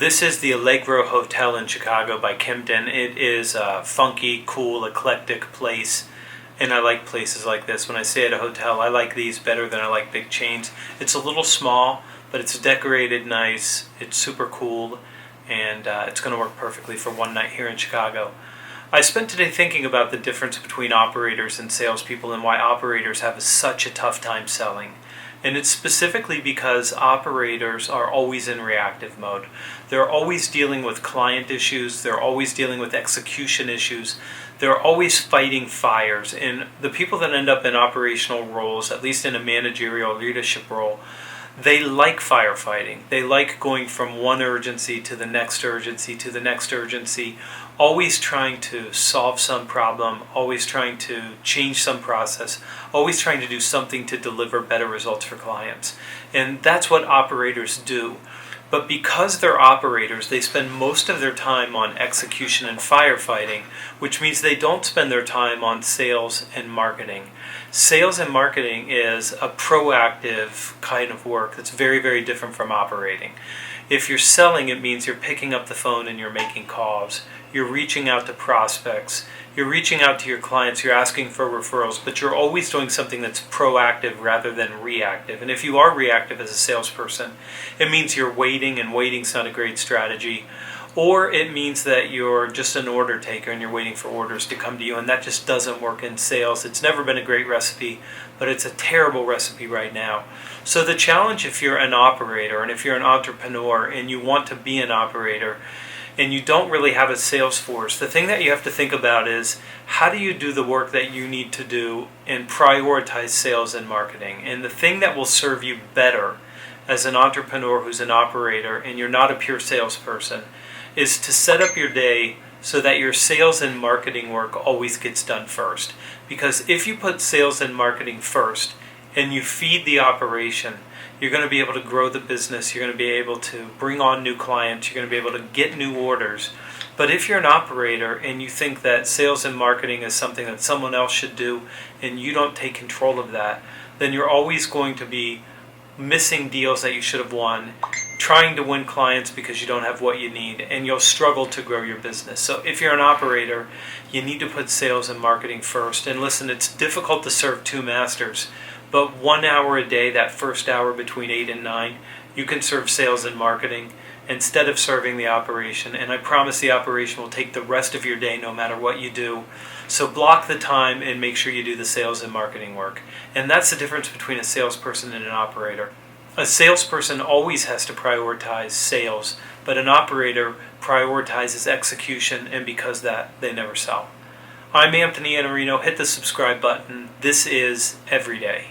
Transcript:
This is the Allegro Hotel in Chicago by Camden. It is a funky, cool, eclectic place, and I like places like this. When I stay at a hotel, I like these better than I like big chains. It's a little small, but it's decorated nice, it's super cool, and it's going to work perfectly for one night here in Chicago. I spent today thinking about the difference between operators and salespeople and why operators have such a tough time selling. And it's specifically because operators are always in reactive mode. They're always dealing with client issues, they're always dealing with execution issues, they're always fighting fires. And the people that end up in operational roles, at least in a managerial leadership role, they like firefighting. They like going from one urgency to the next urgency to the next urgency, always trying to solve some problem, always trying to change some process, always trying to do something to deliver better results for clients. And that's what operators do. But because they're operators, they spend most of their time on execution and firefighting, which means they don't spend their time on sales and marketing. Sales and marketing is a proactive kind of work that's very, very different from operating. If you're selling, it means you're picking up the phone and you're making calls. You're reaching out to prospects. You're reaching out to your clients. You're asking for referrals, but you're always doing something that's proactive rather than reactive. And if you are reactive as a salesperson, it means you're waiting, and waiting's not a great strategy. Or it means that you're just an order taker and you're waiting for orders to come to you, and that just doesn't work in sales. It's never been a great recipe, but it's a terrible recipe right now. So the challenge, if you're an operator and if you're an entrepreneur and you want to be an operator and you don't really have a sales force, the thing that you have to think about is, how do you do the work that you need to do and prioritize sales and marketing? And the thing that will serve you better as an entrepreneur who's an operator and you're not a pure salesperson is to set up your day so that your sales and marketing work always gets done first. Because if you put sales and marketing first and you feed the operation, you're going to be able to grow the business, you're going to be able to bring on new clients, you're going to be able to get new orders. But if you're an operator and you think that sales and marketing is something that someone else should do and you don't take control of that, then you're always going to be missing deals that you should have won, trying to win clients because you don't have what you need, and you'll struggle to grow your business. So if you're an operator, you need to put sales and marketing first. And listen, it's difficult to serve two masters, but 1 hour a day, that first hour between 8 and 9, you can serve sales and marketing instead of serving the operation. And I promise the operation will take the rest of your day no matter what you do. So block the time and make sure you do the sales and marketing work. And that's the difference between a salesperson and an operator. A salesperson always has to prioritize sales, but an operator prioritizes execution, and because that, they never sell. I'm Anthony Iannarino. Hit the subscribe button. This is Everyday.